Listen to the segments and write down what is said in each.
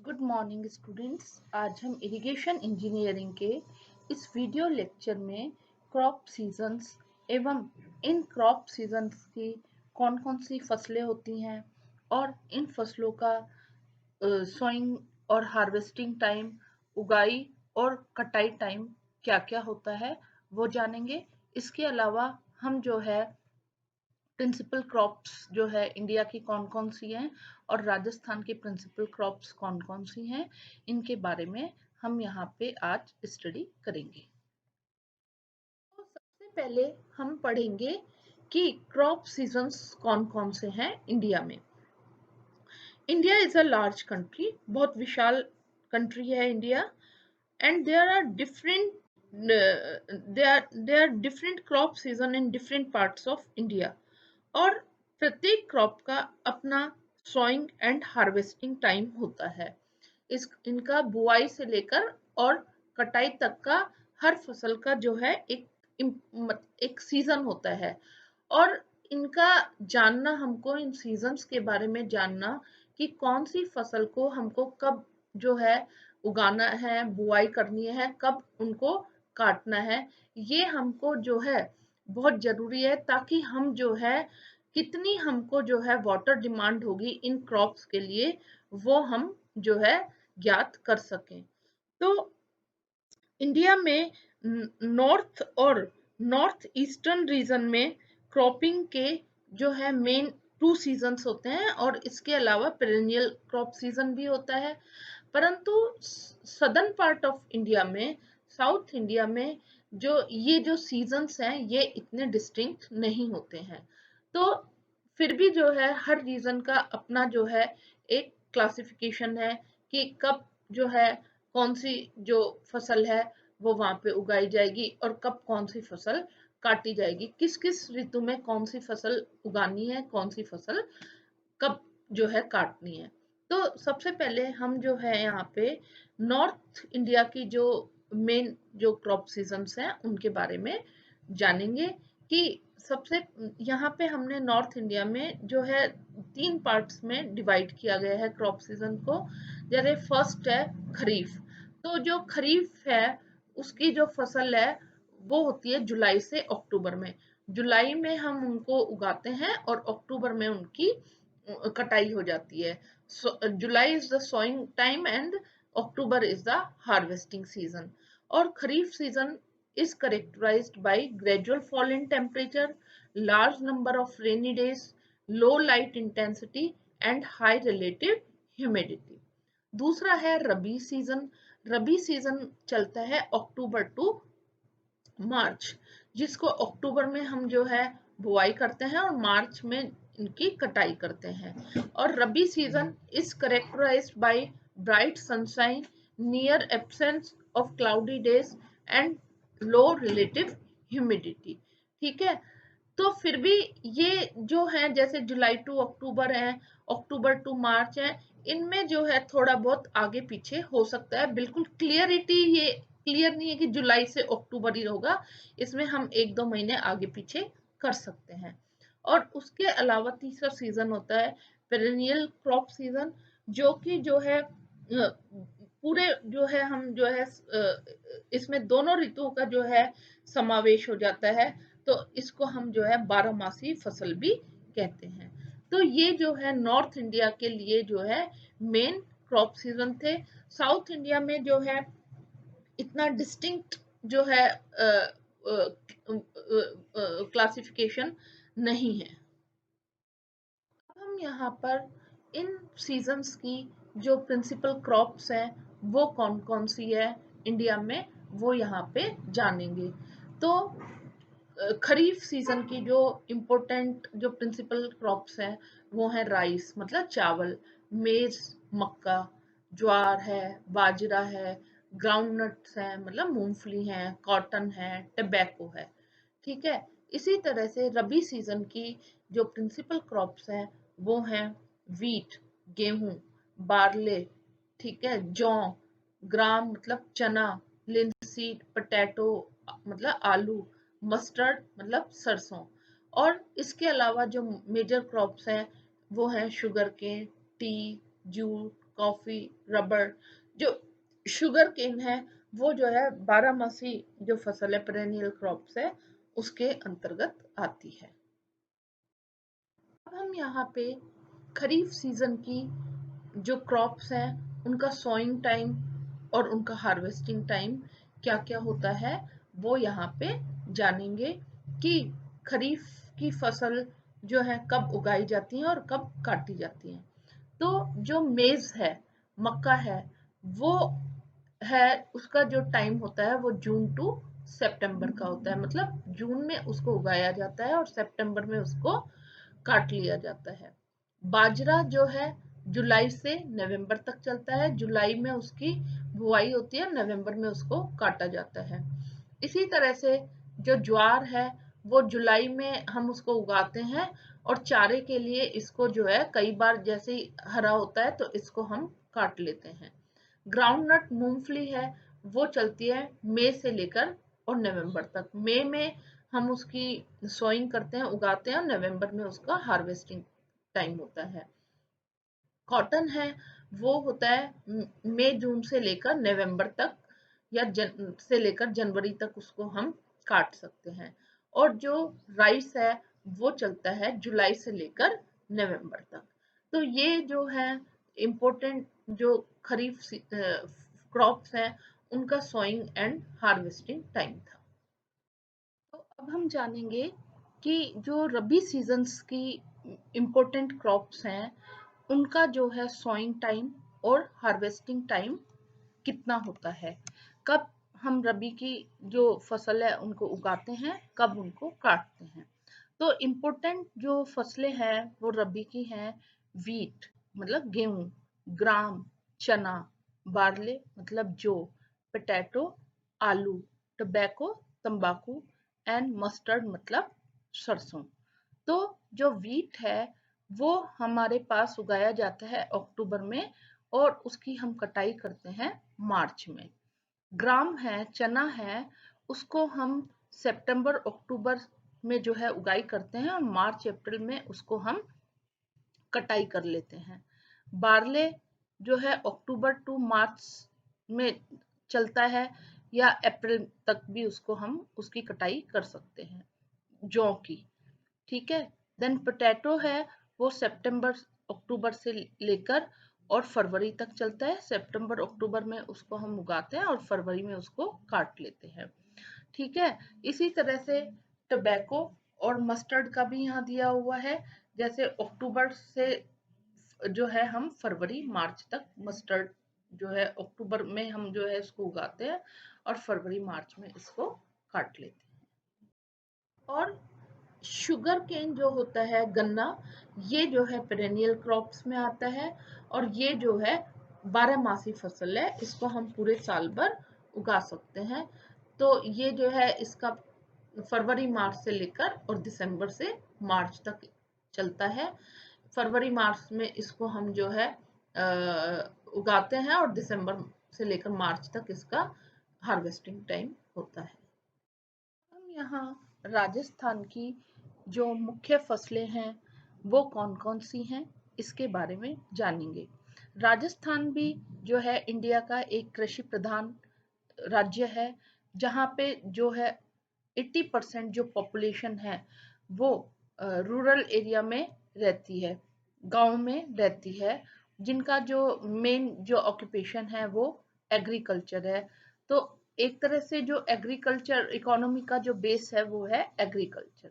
Good morning students. आज हम irrigation engineering के इस वीडियो लेक्चर में क्रॉप सीजन्स एवं इन क्रॉप सीजन्स की कौन कौन सी फसलें होती हैं और इन फसलों का सोइंग और हार्वेस्टिंग टाइम, उगाई और कटाई टाइम क्या क्या होता है वो जानेंगे। इसके अलावा हम जो है प्रिंसिपल क्रॉप्स जो है इंडिया की कौन कौन सी हैं और राजस्थान की प्रिंसिपल क्रॉप्स कौन कौन सी हैं, इनके बारे में हम यहाँ पे आज स्टडी करेंगे। तो सबसे पहले हम पढ़ेंगे कि क्रॉप सीजन्स कौन कौन से हैं इंडिया में। India is a large country, बहुत विशाल कंट्री है India, and there are different crop season in different parts of India. और प्रत्येक क्रॉप का अपना सोइंग एंड हार्वेस्टिंग टाइम होता है। इनका बुआई से लेकर और कटाई तक का हर फसल का जो है एक सीजन होता है। और इनका जानना, हमको इन सीजन्स के बारे में जानना कि कौन सी फसल को हमको कब जो है उगाना है, बुआई करनी है, कब उनको काटना है, ये हमको जो है बहुत जरूरी है, ताकि हम जो है कितनी हमको जो है वाटर डिमांड होगी इन क्रॉप्स के लिए, वो हम जो है ज्ञात कर सकें। तो इंडिया में नॉर्थ और नॉर्थ ईस्टर्न रीजन में क्रॉपिंग के जो है मेन 2 सीजन्स होते हैं, और इसके अलावा पेरेनियल क्रॉप सीजन भी होता है। परंतु सदर्न पार्ट ऑफ इंडिया में, साउथ इंडिया में जो सीजन्स हैं ये इतने डिस्टिंक्ट नहीं होते हैं। तो फिर भी जो है हर रीजन का अपना जो है एक क्लासिफिकेशन है कि कब जो है कौन सी जो फसल है वो वहां पे उगाई जाएगी और कब कौन सी फसल काटी जाएगी, किस किस ऋतु में कौन सी फसल उगानी है, कौन सी फसल कब जो है काटनी है। तो सबसे पहले हम जो है यहाँ पे नॉर्थ इंडिया की जो मेन जो क्रॉप सीजन्स हैं उनके बारे में जानेंगे कि सबसे यहाँ पे हमने नॉर्थ इंडिया में जो है 3 पार्ट्स में डिवाइड किया गया है क्रॉप सीजन को। जैसे फर्स्ट है खरीफ। तो जो खरीफ है उसकी जो फसल है वो होती है जुलाई से अक्टूबर में। जुलाई में हम उनको उगाते हैं और अक्टूबर में उनकी कटाई हो जाती है। July is the sowing time and October is the harvesting season. और kharif season is characterized by gradual fall in temperature, large number of rainy days, low light intensity and high relative humidity. दूसरा है रबी season. रबी season चलता है अक्टूबर to मार्च, जिसको अक्टूबर में हम जो है बुआई करते हैं और मार्च में इनकी कटाई करते हैं। और rabi season is characterized by bright sunshine, near absence of cloudy days and low relative humidity. ठीक है। तो फिर भी ये जो है जैसे जुलाई टू अक्टूबर है, अक्टूबर टू मार्च है, इनमें जो है थोड़ा बहुत आगे पीछे हो सकता है। बिल्कुल क्लियरिटी ये क्लियर नहीं है कि जुलाई से अक्टूबर ही होगा, इसमें हम 1-2 महीने आगे पीछे कर सकते हैं। और उसके अलावा तीसरा सीजन होता है पेरेनियल क्रॉप सीजन, जो कि जो है पूरे जो है हम जो है इसमें दोनों ऋतुओं का जो है समावेश हो जाता है। तो इसको हम जो है 12 मासी फसल भी कहते हैं। तो ये जो है नॉर्थ इंडिया के लिए जो है मेन क्रॉप सीजन थे। साउथ इंडिया में जो है इतना डिस्टिंक्ट जो है क्लासिफिकेशन नहीं है। अब हम यहाँ पर इन सीजन्स की जो प्रिंसिपल क्रॉप्स हैं वो कौन कौन सी है इंडिया में, वो यहाँ पे जानेंगे। तो खरीफ सीजन की जो इम्पोर्टेंट जो प्रिंसिपल क्रॉप्स हैं वो है राइस मतलब चावल, मेज मक्का, ज्वार है, बाजरा है, ग्राउंड नट्स है मतलब मूंगफली है, कॉटन है, टबैको है। ठीक है। इसी तरह से रबी सीजन की जो प्रिंसिपल क्रॉप्स हैं वो हैं वीट गेहूं, बार्ले, ठीक है, जौ, ग्राम मतलब चना, लिंसीड पोटैटो मतलब आलू, मस्टर्ड मतलब सरसों। और इसके अलावा जो मेजर क्रॉप्स हैं वो हैं sugar cane, tea, jute, coffee, rubber. जो शुगर केन है वो जो है बारहमासी जो फसल है, पेरेनियल क्रॉप्स है, उसके अंतर्गत आती है। अब हम यहाँ पे खरीफ सीजन की जो क्रॉप्स हैं उनका सोइंग टाइम और उनका हार्वेस्टिंग टाइम क्या क्या होता है वो यहाँ पे जानेंगे कि खरीफ की फसल जो है कब उगाई जाती है और कब काटी जाती है। तो जो मेज है, मक्का है, वो है, उसका जो टाइम होता है वो जून टू सितंबर का होता है। मतलब जून में उसको उगाया जाता है और सितंबर में उसको काट लिया जाता है। बाजरा जो है जुलाई से नवंबर तक चलता है। जुलाई में उसकी बुआई होती है, नवंबर में उसको काटा जाता है। इसी तरह से जो ज्वार है वो जुलाई में हम उसको उगाते हैं और चारे के लिए इसको जो है कई बार जैसे ही हरा होता है तो इसको हम काट लेते हैं। ग्राउंडनट मूंगफली है वो चलती है मई से लेकर और नवंबर तक। मई में हम उसकी सोइंग करते हैं, उगाते हैं, और नवंबर में उसका हार्वेस्टिंग टाइम होता है। कॉटन है वो होता है मई जून से लेकर नवंबर तक या से लेकर जनवरी तक उसको हम काट सकते हैं। और जो राइस है वो चलता है जुलाई से लेकर नवंबर तक। तो ये जो है इम्पोर्टेंट जो खरीफ क्रॉप्स हैं उनका सोइंग एंड हार्वेस्टिंग टाइम था। तो अब हम जानेंगे कि जो रबी सीजन्स की इम्पोर्टेंट क्रॉप्स हैं उनका जो है सोइंग टाइम और हार्वेस्टिंग टाइम कितना होता है, कब हम रबी की जो फसल है उनको उगाते हैं, कब उनको काटते हैं। तो इम्पोर्टेंट जो फसलें हैं वो रबी की हैं वीट मतलब गेहूं, ग्राम चना, बार्ले मतलब जौ, पोटैटो आलू, टबैको तंबाकू एंड मस्टर्ड मतलब सरसों। तो जो वीट है वो हमारे पास उगाया जाता है अक्टूबर में और उसकी हम कटाई करते हैं मार्च में। ग्राम है, चना है, उसको हम सितंबर अक्टूबर में जो है उगाई करते हैं और मार्च अप्रैल में उसको हम कटाई कर लेते हैं। बार्ले जो है अक्टूबर टू मार्च में चलता है या अप्रैल तक भी उसको हम उसकी कटाई कर सकते हैं, जौ की। ठीक है। देन पोटैटो है वो सितंबर अक्टूबर से लेकर और फरवरी तक चलता है। सितंबर अक्टूबर में उसको हम उगाते हैं और फरवरी में उसको काट लेते हैं। ठीक है। इसी तरह से टबैको और मस्टर्ड का भी यहाँ दिया हुआ है। जैसे अक्टूबर से जो है हम फरवरी मार्च तक मस्टर्ड जो है अक्टूबर में हम जो है इसको उगाते हैं और फरवरी मार्च में इसको काट लेते हैं। और शुगर केन जो होता है गन्ना, ये जो है पेरेनियल क्रॉप्स में आता है और ये जो है 12 मासी फसल है, इसको हम पूरे साल भर उगा सकते हैं। तो ये जो है इसका फरवरी मार्च से लेकर और दिसंबर से मार्च तक चलता है। फरवरी मार्च में इसको हम जो है उगाते हैं और दिसंबर से लेकर मार्च तक इसका हार्वेस्टिंग टाइम होता है। हम यहाँ राजस्थान की जो मुख्य फसलें हैं वो कौन कौन सी हैं इसके बारे में जानेंगे। राजस्थान भी जो है इंडिया का एक कृषि प्रधान राज्य है, जहाँ पे जो है 80% जो पॉपुलेशन है वो रूरल एरिया में रहती है, गांव में रहती है, जिनका जो मेन जो ऑक्यूपेशन है वो एग्रीकल्चर है। तो एक तरह से जो एग्रीकल्चर इकोनॉमी का जो बेस है वो है एग्रीकल्चर।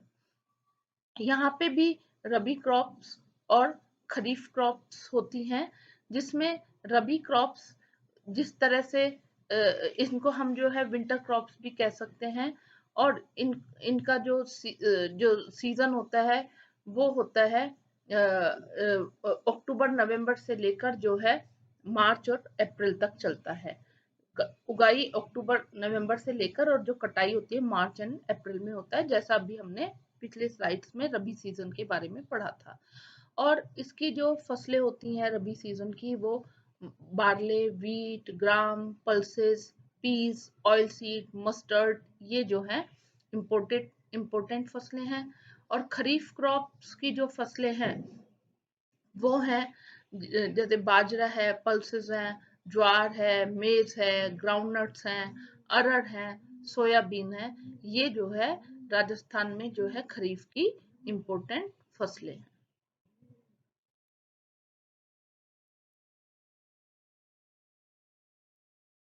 यहाँ पे भी रबी क्रॉप्स और खरीफ क्रॉप्स होती हैं, जिसमें रबी क्रॉप्स जिस तरह से इनको हम जो है विंटर क्रॉप्स भी कह सकते हैं और इनका जो सीजन होता है वो होता है अक्टूबर नवंबर से लेकर जो है मार्च और अप्रैल तक चलता है। उगाई अक्टूबर नवंबर से लेकर और जो कटाई होती है मार्च एंड अप्रैल में होता है, जैसा अभी हमने पिछले स्लाइड्स में रबी सीजन के बारे में पढ़ा था। और इसकी जो फसलें होती हैं रबी सीजन की वो barley, wheat, gram, pulses, peas, oil seed, mustard, ये जो है इम्पोर्टेंट फसलें हैं। और खरीफ क्रॉप्स की जो फसलें हैं वो हैं जैसे बाजरा है, पल्सेस हैं, ज्वार है, मेज है, ग्राउंडनट्स हैं, अरहर है, सोयाबीन है। ये जो है राजस्थान में जो है खरीफ की इम्पोर्टेंट फसलें हैं।